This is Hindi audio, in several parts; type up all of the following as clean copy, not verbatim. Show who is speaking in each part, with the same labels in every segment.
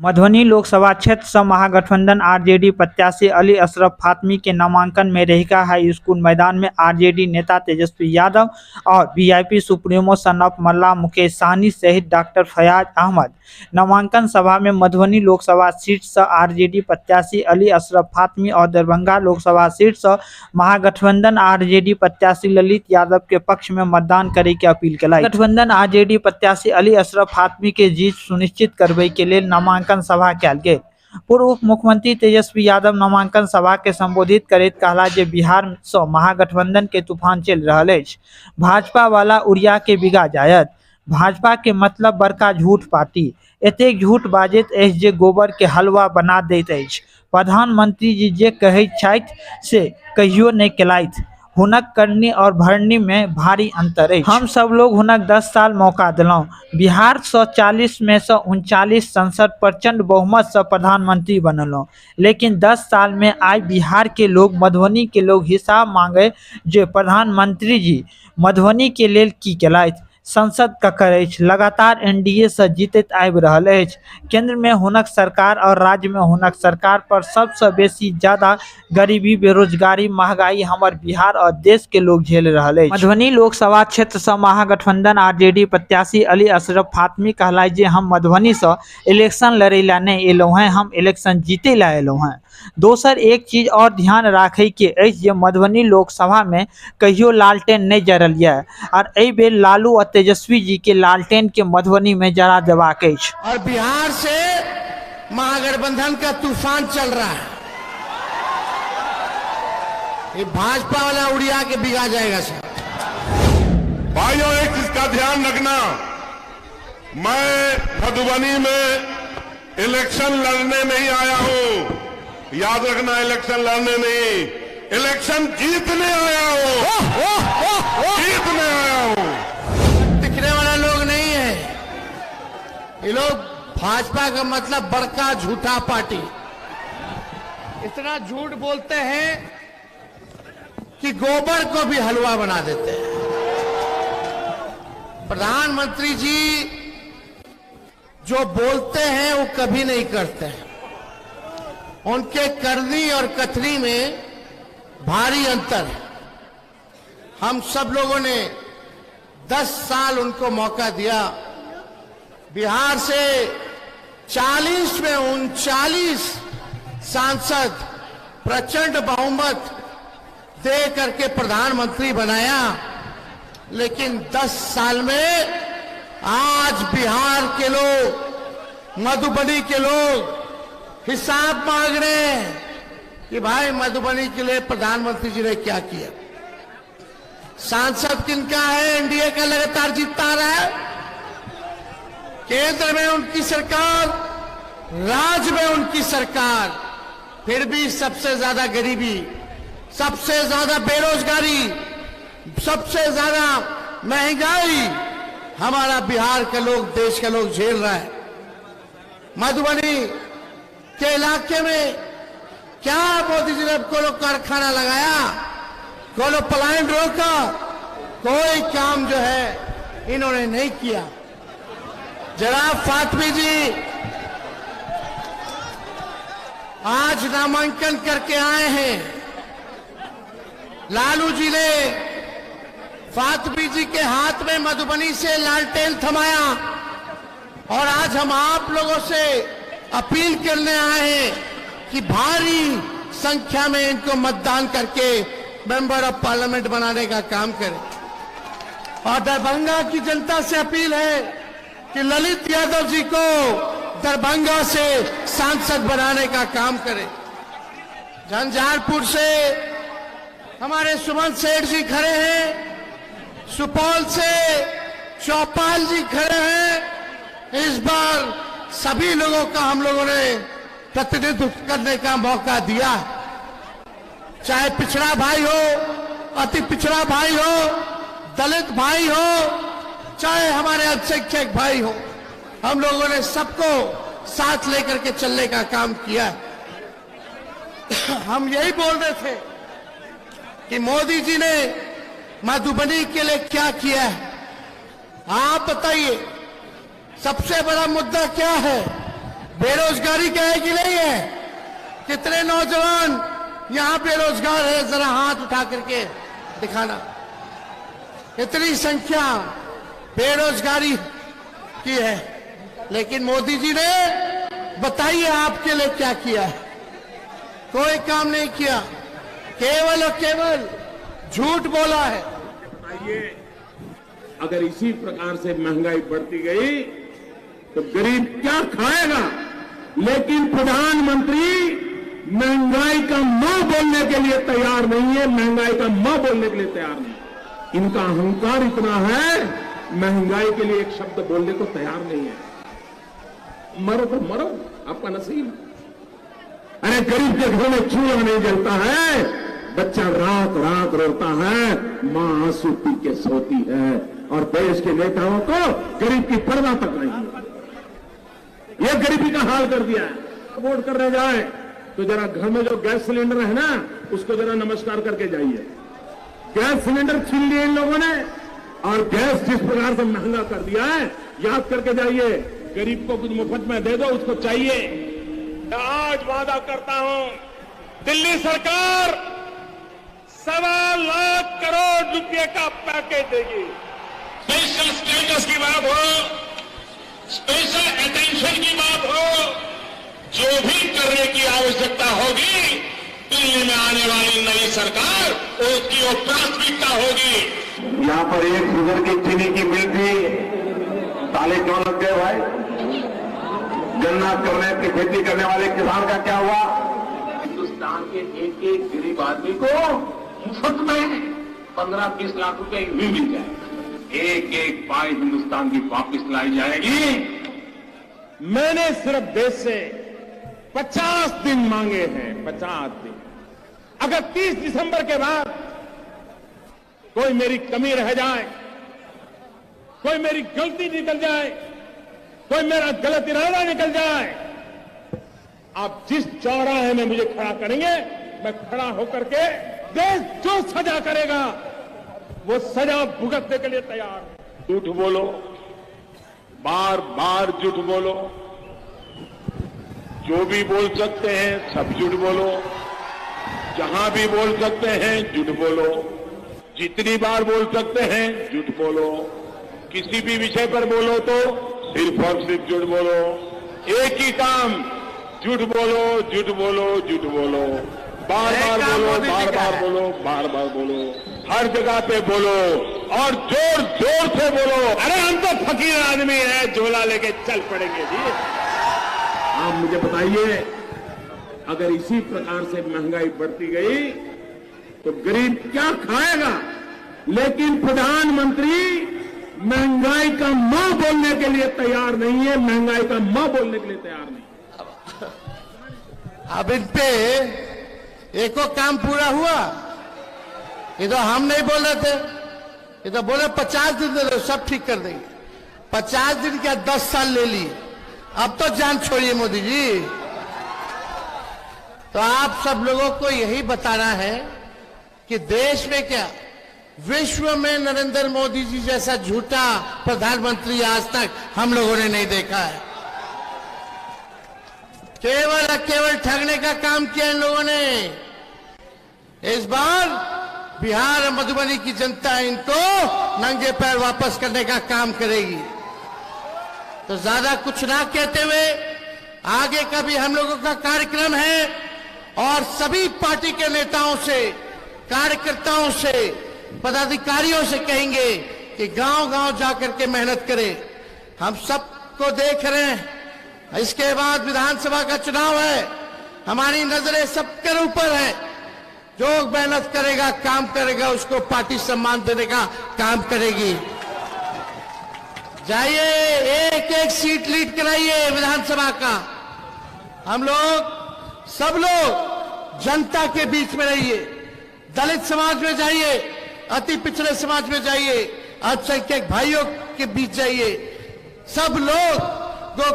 Speaker 1: मधुबनी लोकसभा क्षेत्र से महागठबंधन आरजेडी प्रत्याशी अली अशरफ फातमी के नामांकन में रेहिका हाई स्कूल मैदान में आरजेडी नेता तेजस्वी यादव और वीआईपी सुप्रीमो सन ऑफ मल्ला मुकेश सहनी सहित डॉक्टर फयाज अहमद। नामांकन सभा में मधुबनी लोकसभा सीट से आरजेडी प्रत्याशी अली अशरफ फातमी और दरभंगा लोकसभा सीट से महागठबंधन आरजेडी प्रत्याशी ललित यादव के पक्ष में मतदान करे के अपील कलाई। गठबंधन आरजेडी प्रत्याशी अली अशरफ फातमी के जीत सुनिश्चित करबे के लिए नामांकन सभा कयल गेल। पूर्व उप मुख्यमंत्री तेजस्वी यादव नामांकन सभा के संबोधित करैत कहला जे बिहार से महागठबंधन के तूफान चल रहल अछि। भाजपा वाला उड़िया के बिगा जायत। भाजपा के मतलब बड़का झूठ पार्टी एतेक झूठ बाजैत अछि जे गोबर के हलवा बना दैत अछि। प्रधानमंत्री जी जे कहैत छथि से कहियो नहि केलथि। हुनक करनी और भरनी में भारी अंतर है। हम सब लोग हुनक 10 साल मौका दिलौं। बिहार से 40 में से 39 संसद प्रचंड बहुमत से प्रधानमंत्री बनलों, लेकिन 10 साल में आज बिहार के लोग, मधुबनी के लोग हिसाब मांगे जे प्रधानमंत्री जी मधुबनी के लेल की केलथि। संसद ककर अछि, लगातार एनडीए से जीतैत आबि रहल अछि। केंद्र में हुनक सरकार और राज्य में हुनक सरकार पर सबसे बेसी ज्यादा गरीबी, बेरोजगारी, महंगाई हमर बिहार और देश के लोग झेल रहल अछि। मधुबनी लोकसभा क्षेत्र से महागठबंधन आरजेडी प्रत्याशी अली अशरफ फातमी कहला जे हम मधुबनी से इलेक्शन लड़े ला नहीं एलौं हैं, हम इलेक्शन जीते ला एलौं हैं। दोसर एक चीज और ध्यान रखे के अछि जे मधुबनी लोकसभा में कहियो लालटेन नहीं जरल है और एहि बेर लालू और तेजस्वी जी के लालटेन के मधुबनी में जरा देबाक अछि।
Speaker 2: और बिहार से महागठबंधन का तूफान चल रहा है। ये भाजपा वाला उड़िया के बिगा जाएगा सर।
Speaker 3: भाइयों, एक चीज का ध्यान रखना, मैं मधुबनी में इलेक्शन लड़ने नहीं आया हूं। याद रखना, इलेक्शन लड़ने नहीं, इलेक्शन जीतने आया हूं। जीतने आया हूं।
Speaker 2: दिखने वाला लोग नहीं है ये लोग। भाजपा का मतलब बड़का झूठा पार्टी। इतना झूठ बोलते हैं कि गोबर को भी हलवा बना देते हैं। प्रधानमंत्री जी जो बोलते हैं वो कभी नहीं करते हैं। उनके करनी और कथनी में भारी अंतर है। हम सब लोगों ने 10 साल उनको मौका दिया। बिहार से 40 में 39 सांसद प्रचंड बहुमत दे करके प्रधानमंत्री बनाया, लेकिन 10 साल में आज बिहार के लोग, मधुबनी के लोग हिसाब मांग रहे हैं कि भाई मधुबनी के लिए प्रधानमंत्री जी ने क्या किया। सांसद किनका है? एनडीए का लगातार जीतता रहा है। केंद्र में उनकी सरकार, राज्य में उनकी सरकार, फिर भी सबसे ज्यादा गरीबी, सबसे ज्यादा बेरोजगारी, सबसे ज्यादा महंगाई हमारा बिहार के लोग, देश के लोग झेल रहा है। मधुबनी के इलाके में क्या मोदी जी ने कोनो कारखाना लगाया, कोनो पलायन रोका? कोई काम जो है इन्होंने नहीं किया। जनाब फातमी जी आज नामांकन करके आए हैं। लालू जी ने फातमी जी के हाथ में मधुबनी से लालटेन थमाया और आज हम आप लोगों से अपील करने आए हैं कि भारी संख्या में इनको मतदान करके मेंबर ऑफ पार्लियामेंट बनाने का काम करें। और दरभंगा की जनता से अपील है कि ललित यादव जी को दरभंगा से सांसद बनाने का काम करें। झंझारपुर से हमारे सुमन सेठ जी खड़े हैं, सुपौल से चौपाल जी खड़े हैं। इस बार सभी लोगों का हम लोगों ने प्रतिनिधित्व करने का मौका दिया, चाहे पिछड़ा भाई हो, अति पिछड़ा भाई हो, दलित भाई हो, चाहे हमारे अल्पसंख्यक भाई हो। हम लोगों ने सबको साथ लेकर के चलने का काम किया। हम यही बोल रहे थे कि मोदी जी ने मधुबनी के लिए क्या किया है। आप बताइए, सबसे बड़ा मुद्दा क्या है? बेरोजगारी क्या है कि नहीं है? कितने नौजवान यहां बेरोजगार है? जरा हाथ उठा करके दिखाना। इतनी संख्या बेरोजगारी की है, लेकिन मोदी जी ने बताइए आपके लिए क्या किया है? कोई काम नहीं किया, केवल और केवल झूठ बोला है।
Speaker 4: बताइए, अगर इसी प्रकार से महंगाई बढ़ती गई तो गरीब क्या खाएगा? लेकिन प्रधानमंत्री महंगाई का म बोलने के लिए तैयार नहीं है, महंगाई का म बोलने के लिए तैयार नहीं। इनका अहंकार इतना है, महंगाई के लिए एक शब्द बोलने को तैयार नहीं है। मरो तो मरो, आपका नसीब। अरे गरीब के घर में चूल्हा नहीं जलता है, बच्चा रात रात रोता है, मां आंसू पी के सोती है, और देश के नेताओं को गरीब की परवाह तक नहीं है। यह गरीबी का हाल कर दिया है। वोट करने जाए तो जरा घर में जो गैस सिलेंडर है ना, उसको जरा नमस्कार करके जाइए। गैस सिलेंडर छीन लिए इन लोगों ने, और गैस जिस प्रकार से महंगा कर दिया है, याद करके जाइए। गरीब को कुछ मुफ्त में दे दो, उसको चाहिए। आज वादा करता हूं, दिल्ली सरकार 1.25 लाख करोड़ रुपए का पैकेज देगी। स्पेशल स्टेटस की बात हो, स्पेशल अटेंशन की बात हो, जो भी करने की आवश्यकता होगी, दिल्ली में आने वाली नई सरकार उसकी वो प्राथमिकता होगी।
Speaker 3: यहाँ पर एक शुगर की चीनी की मिल थी, ताले क्यों लग गए भाई? गन्ना करने की खेती करने वाले किसान का क्या हुआ?
Speaker 4: हिंदुस्तान के एक एक गरीब आदमी को मुफ्त में 15-20 लाख रुपए भी मिल जाए। एक एक पाई हिंदुस्तान की वापस लाई जाएगी। मैंने सिर्फ देश से 50 दिन मांगे हैं, 50 दिन। अगर 30 दिसंबर के बाद कोई मेरी कमी रह जाए, कोई मेरी गलती निकल जाए, कोई मेरा गलत इरादा निकल जाए, आप जिस चौराहे में मुझे खड़ा करेंगे, मैं खड़ा होकर के देश जो सजा करेगा वो सजा भुगतने के लिए तैयार हूं। झूठ बोलो, बार बार झूठ बोलो, जो भी बोल सकते हैं सब झूठ बोलो, जहां भी बोल सकते हैं झूठ बोलो, जितनी बार बोल सकते हैं झूठ बोलो, किसी भी विषय पर बोलो तो सिर्फ और सिर्फ झूठ बोलो। एक ही काम, झूठ बोलो, झूठ बोलो, झूठ बोलो, बार बार बोलो, बार बार बोलो, बार बार बोलो, हर जगह पे बोलो, और जोर जोर से बोलो। अरे हम तो फकीर आदमी हैं, झोला लेके चल पड़ेंगे जी। आप मुझे बताइए, अगर इसी प्रकार से महंगाई बढ़ती गई तो गरीब क्या खाएगा? लेकिन प्रधानमंत्री महंगाई का म बोलने के लिए तैयार नहीं है, महंगाई का म बोलने के लिए तैयार नहीं।
Speaker 2: अब इन पे एको काम पूरा हुआ? ये तो हम नहीं बोल रहे थे, ये तो बोले 50 दिन दे दो, सब ठीक कर देंगे। 50 दिन क्या 10 साल ले ली, अब तो जान छोड़िए मोदी जी। तो आप सब लोगों को यही बताना है कि देश में क्या, विश्व में नरेंद्र मोदी जी जैसा झूठा प्रधानमंत्री आज तक हम लोगों ने नहीं देखा है। केवल और केवल ठगने का काम किया इन लोगों ने। इस बार बिहार और मधुबनी की जनता इनको नंगे पैर वापस करने का काम करेगी। तो ज्यादा कुछ ना कहते हुए आगे का भी हम लोगों का कार्यक्रम है, और सभी पार्टी के नेताओं से, कार्यकर्ताओं से, पदाधिकारियों से कहेंगे कि गांव-गांव जाकर के मेहनत करें। हम सबको देख रहे हैं, इसके बाद विधानसभा का चुनाव है, हमारी नजरें सबके ऊपर है। जो मेहनत करेगा, काम करेगा, उसको पार्टी सम्मान देने का काम करेगी। जाइए, एक एक सीट लीड कराइए विधानसभा का। हम लोग, सब लोग जनता के बीच में रहिए। दलित समाज में जाइए, अति पिछड़े समाज में जाइए, अल्पसंख्यक भाइयों के बीच जाइए। सब लोग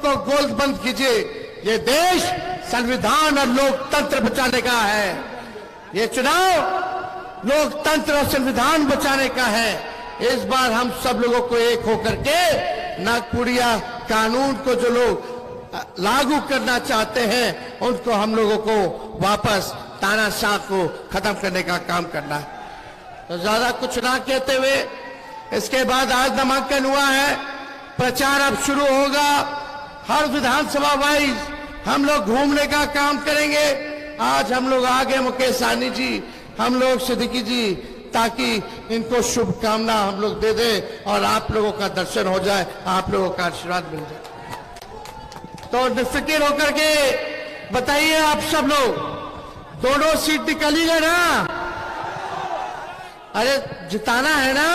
Speaker 2: को गोलबंद कीजिए। ये देश संविधान और लोकतंत्र बचाने का है। ये चुनाव लोकतंत्र और संविधान बचाने का है। इस बार हम सब लोगों को एक होकर के नागपुरिया कानून को जो लोग लागू करना चाहते हैं, उनको हम लोगों को वापस तानाशाह को खत्म करने का काम करना है। तो ज्यादा कुछ ना कहते हुए, इसके बाद आज नामांकन हुआ है, प्रचार अब शुरू होगा। हर विधानसभा वाइज हम लोग घूमने का काम करेंगे। आज हम लोग आगे मुकेश सहनी जी, हम लोग सिद्दीकी जी, ताकि इनको शुभकामना हम लोग दे दें और आप लोगों का दर्शन हो जाए, आप लोगों का आशीर्वाद मिल जाए। तो निफिकिर होकर के बताइए आप सब लोग, दोनों सीट निकाली गए ना? अरे जिताना है ना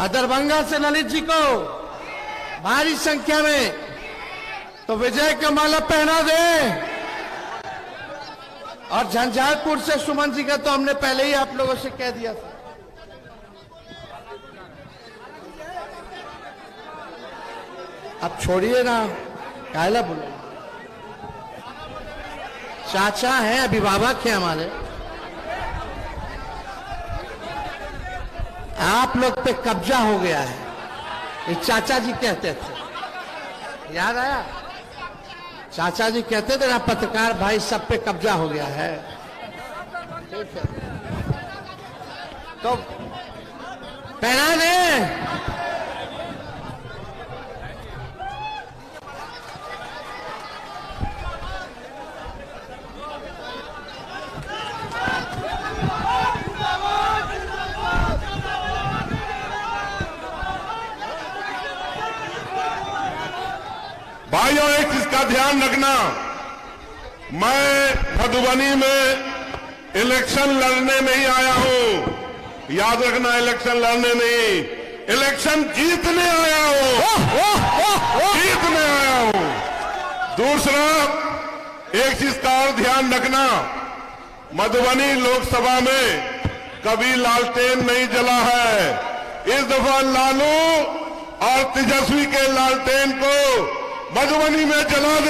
Speaker 2: दरभंगा से ललित जी को भारी संख्या में, तो विजय का माला पहना दे। और झंझारपुर से सुमन जी का तो हमने पहले ही आप लोगों से कह दिया था। अब छोड़िए ना, कायला बोलो, चाचा है, अभिभावक है हमारे, आप लोग पे कब्जा हो गया है। ये चाचा जी कहते थे, याद आया? चाचा जी कहते थे ना, पत्रकार भाई सब पे कब्जा हो गया है। ठीक है, तो पहना दे।
Speaker 3: भाइयों, एक चीज का ध्यान रखना, मैं मधुबनी में इलेक्शन लड़ने नहीं आया हूं। याद रखना, इलेक्शन लड़ने नहीं, इलेक्शन जीतने आया हूं, जीतने आया हूं। दूसरा, एक चीज का और ध्यान रखना, मधुबनी लोकसभा में कभी लालटेन नहीं जला है। इस दफा लालू और तेजस्वी के लालटेन को मधुबनी में जला दे।